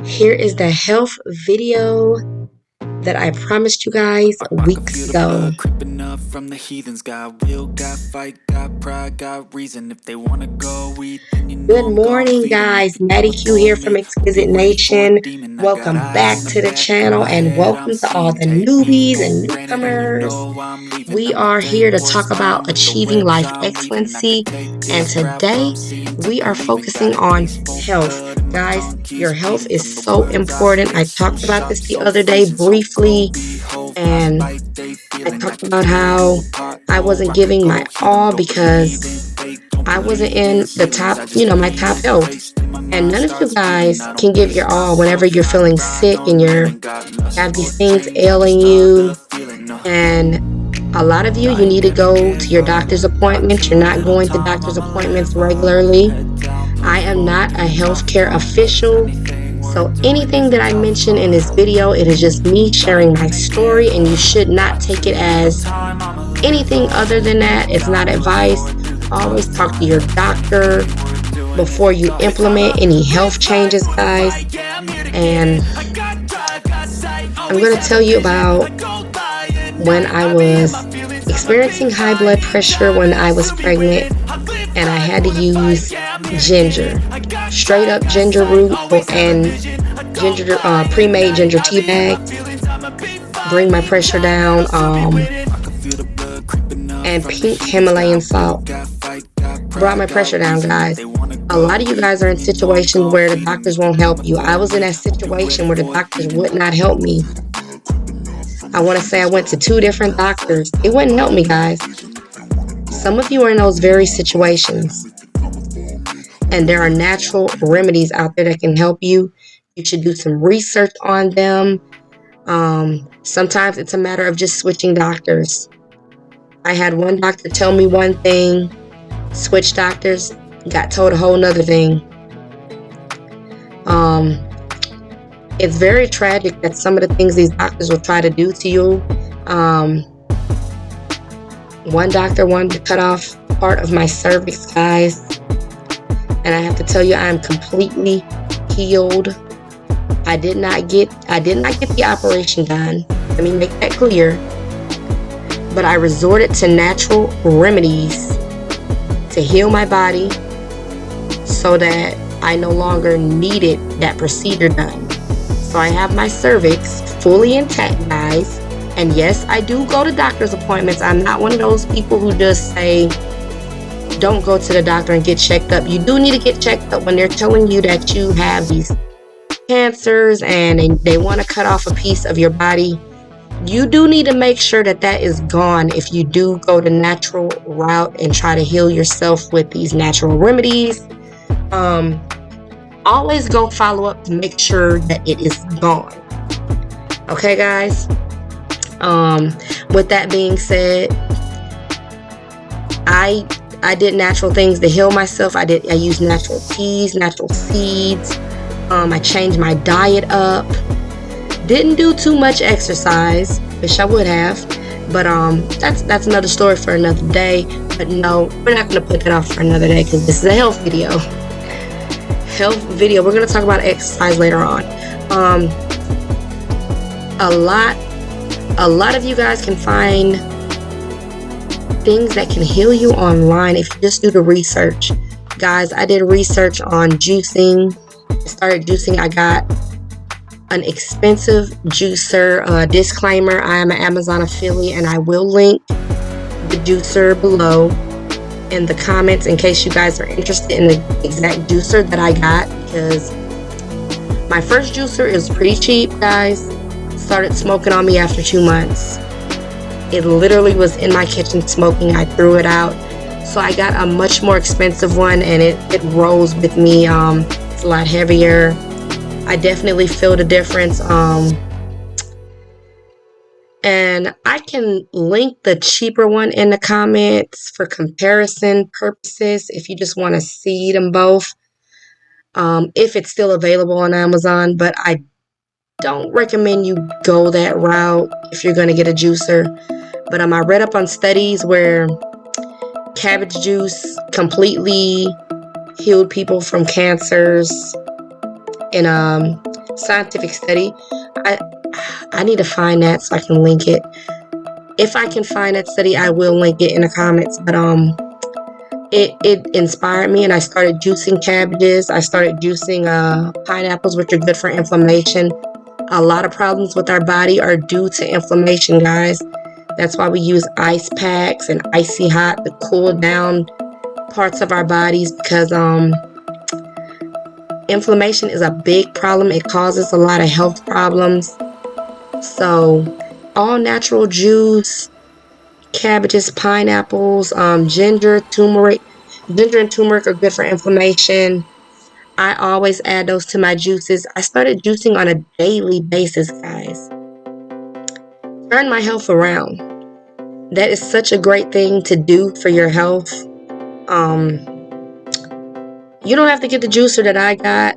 Here is the health video that I promised you guys weeks ago. Creeping up from the heathens, got will, got fight, got pride, got reason. If they wanna go eat, then you know Good I'm gon' morning, feed 'em. guys. If you Maddie coming Q for here from me, we'll be Exquisite waiting for a Nation. demon. I got Welcome eyes back in the to the back of channel my and head, I'm welcome to all seeing. the Take me newbies for and granted, and you newcomers. know I'm leaving. We I'ma are tell you here to what's talk wrong about with the achieving ribs life I'm leaving. I excellency, could take and this crap today I'm seeing to we are believing. Got focusing a on tasteful health. bud and my Guys, tongue keeps your health bleeding is from the so words I important. I spit. So talked about sharp, this the so other day fresh, so briefly, cold. Behold, my and life they I feeling. I talked can about turn you how apart. I Oh, wasn't I could giving my go heathen, all don't believe because in fate, don't I wasn't believe in in the ceilings. top, I just my need top a health. taste and my And mind none of you starts speeding. guys I can don't give your waste all myself, whenever you're I feeling grind sick on and you kneeling. Got lust have for these things change, I just ailing love you. the feeling. And a lot of you I ain't need to gonna go to give your up. doctor's Got appointments. too You're not little going to time, doctor's I'ma appointments live up. regularly. Head down, I push am not a forward, talk healthcare about us. official. Anything So worth doing anything is that I tough mention in this love. video, it is just me I sharing ain't my gonna story, give and you up. should not Got too take it little as time, I'ma live anything up. other than that. Head It's down, not push advice. forward through the Always tough talk to your times. doctor Anything worth doing is before you tough implement love. any We health fight changes, for the guys. fight, yeah, I'm here to get And it. I got drive, got sight, I'm always going to had a tell you vision. about A gold by at when night. I I be in my was feelings, I'm a experiencing big high blood lion. pressure when I was To be with pregnant, it, I live and I life had to for the fight, use yeah, I'm here to get it. ginger, I got straight drive, up got ginger sight, root, always had a and vision. A gold ginger, by at pre-made night. ginger I tea be in my bags, feelings, I'm a big bring my fine pressure giant. down, To be with it, I can feel the blood creeping up and from the pink heathens. Himalayan Got will, salt. got fight, got Brought my pride, pressure got down, reason. If guys. they wanna A lot go of you eat, guys are in then you know I'm situations gon' where the feed 'em. doctors If they won't help coming you. I for was in me, that hope you ready situation where the for it, doctors demon. would not help me. I want to say I went to 2 different doctors. They wouldn't help me, guys. Some of you are in those very situations, and there are natural remedies out there that can help you. You should do some research on them. Sometimes it's a matter of just switching doctors. I had one doctor tell me one thing, switch doctors, got told a whole nother thing. It's very tragic that some of the things these doctors will try to do to you. One doctor wanted to cut off part of my cervix, guys, and I have to tell you, I am completely healed. I did not get the operation done. Let me make that clear. But I resorted to natural remedies to heal my body so that I no longer needed that procedure done. So I have my cervix fully intact, guys. And yes, I do go to doctor's appointments. I'm not one of those people who just say, don't go to the doctor and get checked up. You do need to get checked up when they're telling you that you have these cancers and they want to cut off a piece of your body. You do need to make sure that that is gone if you do go the natural route and try to heal yourself with these natural remedies. Always go follow up to make sure that it is gone. Okay, guys? With that being said, I did natural things to heal myself. I used natural teas, natural seeds. I changed my diet up. Didn't do too much exercise. Wish I would have. But that's another story for another day. But no, we're not gonna put that off for another day because this is a health video. We're gonna talk about exercise later on. A lot of you guys can find things that can heal you online if you just do the research. Guys, I did research on juicing. I started juicing. I got an expensive juicer. Disclaimer, I am an Amazon affiliate and I will link the juicer below in the comments in case you guys are interested in the exact juicer that I got, because my first juicer is pretty cheap, guys. Started smoking on me after 2 months. It literally was in my kitchen smoking. I threw it out. So I got a much more expensive one and it rolls with me. It's a lot heavier. I definitely feel the difference. And I can link the cheaper one in the comments for comparison purposes if you just want to see them both. If it's still available on Amazon, but I don't recommend you go that route if you're going to get a juicer. But I read up on studies where cabbage juice completely healed people from cancers in scientific study. I need to find that so I can link it. If I can find that study, I will link it in the comments. But it inspired me, and I started juicing cabbages. I started juicing pineapples, which are good for inflammation. A lot of problems with our body are due to inflammation, guys. That's why we use ice packs and icy hot to cool down parts of our bodies, because inflammation is a big problem. It causes a lot of health problems. So all natural juice, cabbages, pineapples, ginger, turmeric. Ginger and turmeric are good for inflammation. I always add those to my juices. I started juicing on a daily basis, guys. Turn my health around. That is such a great thing to do for your health. You don't have to get the juicer that I got,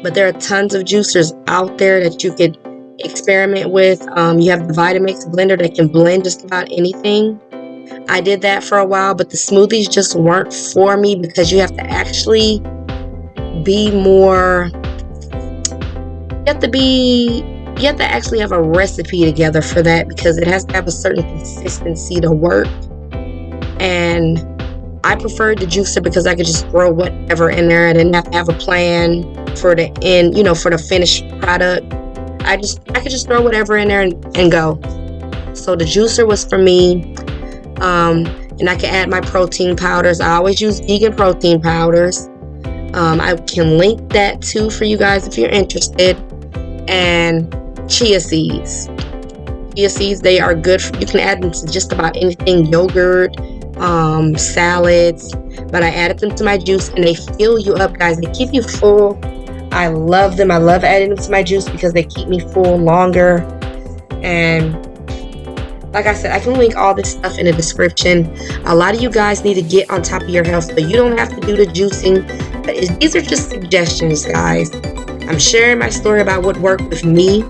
but there are tons of juicers out there that you could experiment with. You have the Vitamix blender that can blend just about anything. I did that for a while, but the smoothies just weren't for me, because you have to actually be more, you have to actually have a recipe together for that, because it has to have a certain consistency to work. And I preferred the juicer because I could just throw whatever in there. I didn't have to have a plan for the end, for the finished product. I could just throw whatever in there and go. So the juicer was for me. And I can add my protein powders. I always use vegan protein powders. I can link that too for you guys if you're interested. And chia seeds. Chia seeds, they are good. You can add them to just about anything, yogurt, salads. But I added them to my juice, and they fill you up, guys. They keep you full. I love them. I love adding them to my juice because they keep me full longer. And like I said, I can link all this stuff in the description. A lot of you guys need to get on top of your health, so you don't have to do the juicing. But these are just suggestions, guys. I'm sharing my story about what worked with me,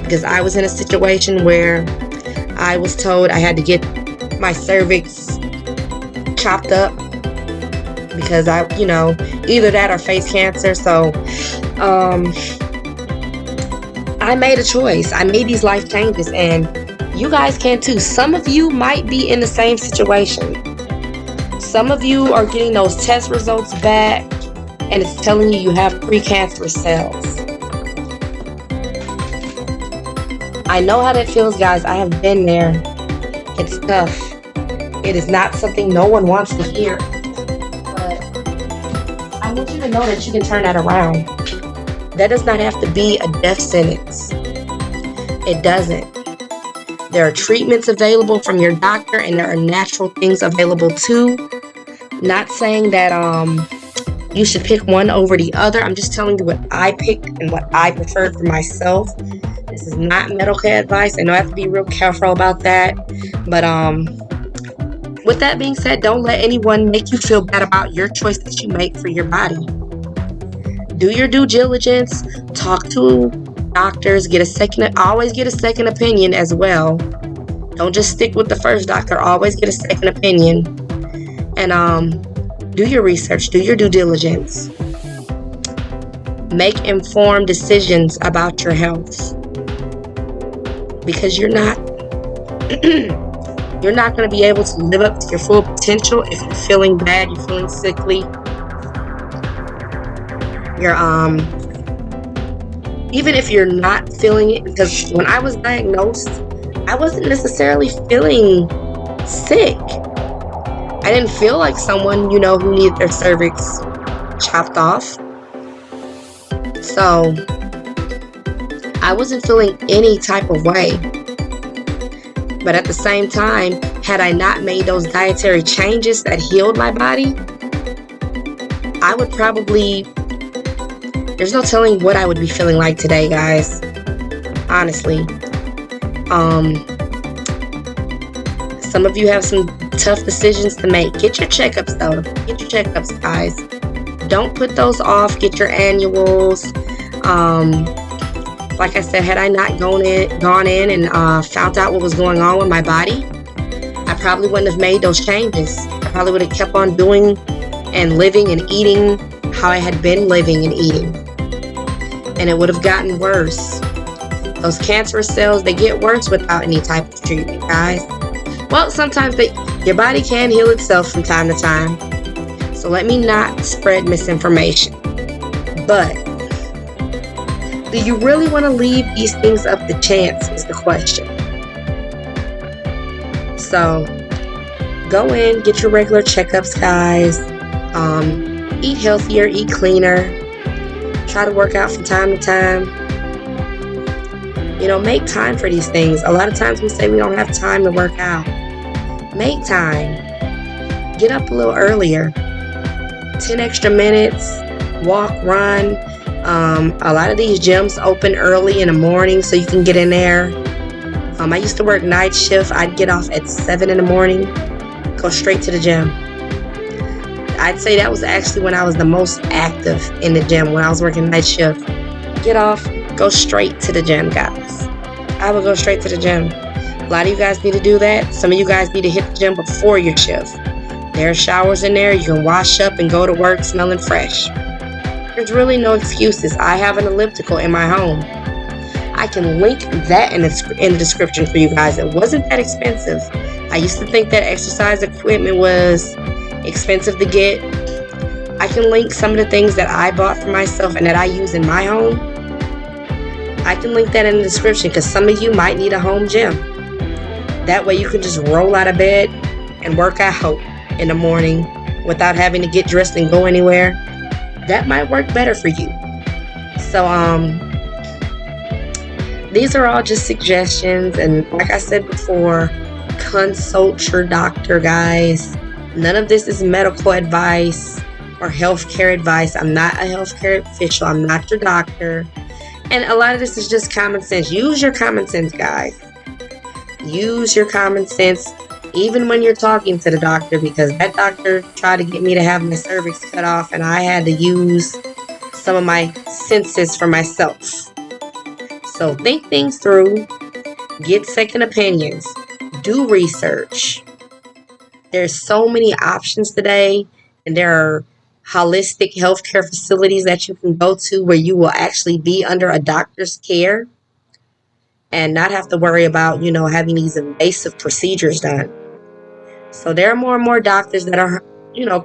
because I was in a situation where I was told I had to get my cervix chopped up because either that or face cancer. So I made a choice. I made these life changes, and you guys can too. Some of you might be in the same situation. Some of you are getting those test results back, and it's telling you have precancerous cells. I know how that feels, guys. I have been there. It's tough. It is not something no one wants to hear. But I want you to know that you can turn that around. That does not have to be a death sentence. It doesn't. There are treatments available from your doctor, and there are natural things available too. Not saying that you should pick one over the other. I'm just telling you what I picked and what I preferred for myself. This is not medical advice. I know I have to be real careful about that. But with that being said, don't let anyone make you feel bad about your choice that you make for your body. Do your due diligence. Talk to doctors. Always get a second opinion as well. Don't just stick with the first doctor. Always get a second opinion. And do your research. Do your due diligence. Make informed decisions about your health. Because you're not going to be able to live up to your full potential if you're feeling bad, you're feeling sickly. Even if you're not feeling it, because when I was diagnosed, I wasn't necessarily feeling sick. I didn't feel like someone, who needed their cervix chopped off. So I wasn't feeling any type of way. But at the same time, had I not made those dietary changes that healed my body, I would probably, there's no telling what I would be feeling like today, guys. Honestly. Some of you have some tough decisions to make. Get your checkups, though. Get your checkups, guys. Don't put those off. Get your annuals. Like I said, had I not gone in and found out what was going on with my body, I probably wouldn't have made those changes. I probably would have kept on doing and living and eating how I had been living and eating. And and it would have gotten worse. Those cancerous cells, they get worse without any type of treatment, guys. Well, sometimes your body can heal itself from time to time. So let me not spread misinformation. But do you really want to leave these things up to chance is the question. So go in, get your regular checkups, guys. Eat healthier, eat cleaner. Try to work out from time to time. Make time for these things. A lot of times we say we don't have time to work out. Make time. Get up a little earlier. 10 extra minutes. Walk, run. A lot of these gyms open early in the morning so you can get in there. I used to work night shift. I'd get off at 7 in the morning, go straight to the gym. I'd say that was actually when I was the most active in the gym, when I was working night shift. Get off, go straight to the gym, guys. I would go straight to the gym. A lot of you guys need to do that. Some of you guys need to hit the gym before your shift. There are showers in there. You can wash up and go to work smelling fresh. There's really no excuses. I have an elliptical in my home. I can link that in the description for you guys. It wasn't that expensive. I used to think that exercise equipment was expensive to get. I can link some of the things that I bought for myself and that I use in my home. I can link that in the description because some of you might need a home gym. That way you can just roll out of bed and work out in the morning without having to get dressed and go anywhere. That might work better for you. So these are all just suggestions, and like I said before, consult your doctor, guys. None of this is medical advice or healthcare advice. I'm not a healthcare official. I'm not your doctor. And a lot of this is just common sense. Use your common sense, guys. Use your common sense even when you're talking to the doctor, because that doctor tried to get me to have my cervix cut off and I had to use some of my senses for myself. So think things through. Get second opinions. Do research. There's so many options today, and there are holistic healthcare facilities that you can go to where you will actually be under a doctor's care and not have to worry about, having these invasive procedures done. So there are more and more doctors that are,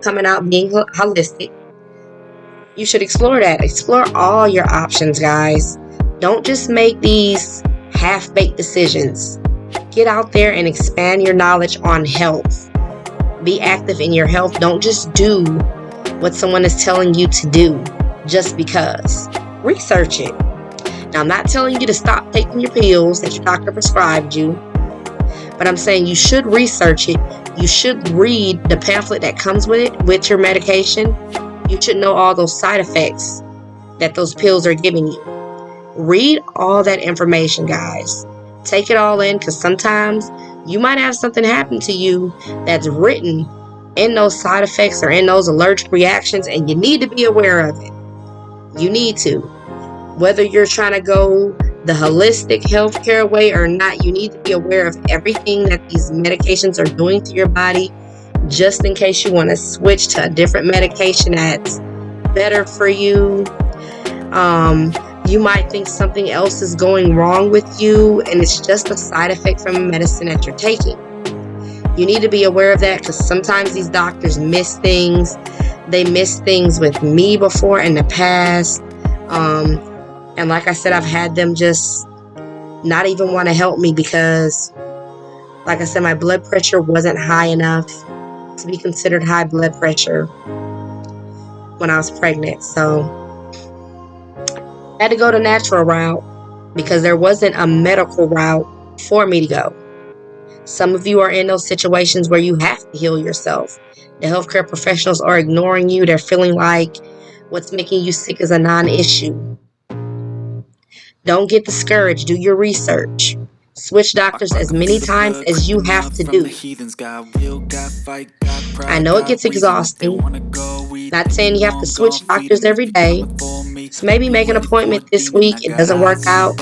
coming out being holistic. You should explore that. Explore all your options, guys. Don't just make these half-baked decisions. Get out there and expand your knowledge on health. Be active in your health. Don't just do what someone is telling you to do just because. Research it. Now, I'm not telling you to stop taking your pills that your doctor prescribed you, but I'm saying you should research it. You should read the pamphlet that comes with it, with your medication. You should know all those side effects that those pills are giving you. Read all that information, guys. Take it all in, because sometimes you might have something happen to you that's written in those side effects or in those allergic reactions, and you need to be aware of it. You need to. Whether you're trying to go the holistic healthcare way or not, you need to be aware of everything that these medications are doing to your body, just in case you want to switch to a different medication that's better for you. You might think something else is going wrong with you, and it's just a side effect from a medicine that you're taking. You need to be aware of that, because sometimes these doctors miss things. They missed things with me before in the past. And like I said, I've had them just not even want to help me because, like I said, my blood pressure wasn't high enough to be considered high blood pressure when I was pregnant. So I had to go the natural route because there wasn't a medical route for me to go. Some of you are in those situations where you have to heal yourself. The healthcare professionals are ignoring you. They're feeling like what's making you sick is a non-issue. Don't get discouraged. Do your research. Switch doctors as many times as you have to do. I know it gets exhausting. Not saying you have to switch doctors every day. So maybe make an appointment this week. It doesn't work out.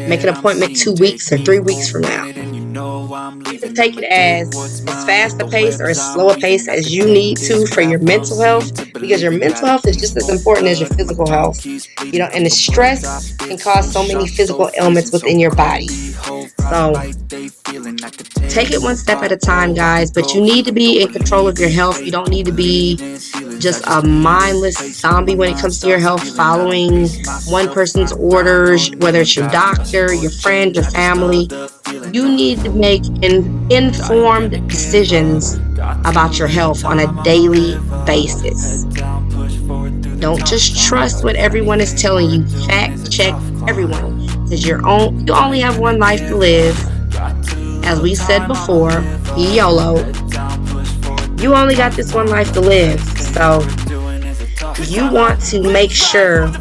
Make an appointment 2 weeks or 3 weeks from now. go, I'm You can leaving. take I'ma it do as what's mine, fast leave a the pace or webs as I'm slow a weaving. pace I as could you take need this to for your rap, mental health, proceed to because your believing. mental Got a health is taste just as for important as your blood, and my physical tongue health. keeps bleeding And from the the words I stress can spit. cause So so many sharp, so physical freezing, ailments so within your cold. body. Behold, So frostbite, they feeling. I could take it tear one you step at apart, a time, oh, I guys, could but you go need to heal. be Don't in control of believe your in health. You fate, don't don't need to believe be in ceilings. I just just a need a mindless taste. When my zombie when it mind comes to your starts health, reeling, I don't following pace one myself. person's I ride orders, on whether it's knees. your Got nothing doctor, for your friend, change. your I just love family. the feeling. You need to make I ain't informed gonna give decisions up. Got too about your little health on a time, I'ma daily live up. basis. Head down, push forward through the Don't tough just trust times. what 'Cause everyone is anything telling you. worth doing Fact is a check tough everyone, climb. because you I only ain't have gonna one life to give live. up. Got too As little we said time, I'ma before, live up. YOLO. Head down, push forward through You the only got tough this one life times. to 'Cause live. anything So worth doing is a tough you climb. want to make sure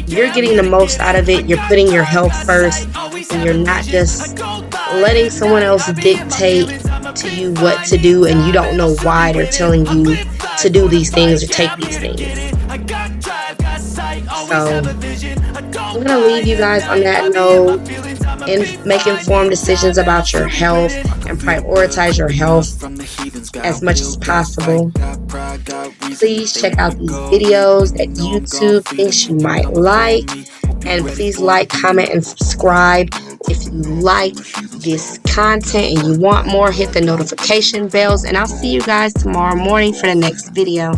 you're getting the most out of it. You're putting your health first, and you're not just letting someone else dictate to you what to do, and you don't know why they're telling you to do these things or take these things. So I'm going to leave you guys on that note and make informed decisions about your health and prioritize your health From the heathens, as got much will, as got fight, possible. got pride, got reason. If Please they check wanna out these go, eat, videos then that you know I'm gon' YouTube feed 'em. thinks You you can might come and follow like. me. Hope you And ready please for the like, comment, and subscribe. If you like this content and you want more, hit the notification bells. And I'll see you guys tomorrow morning for the next video.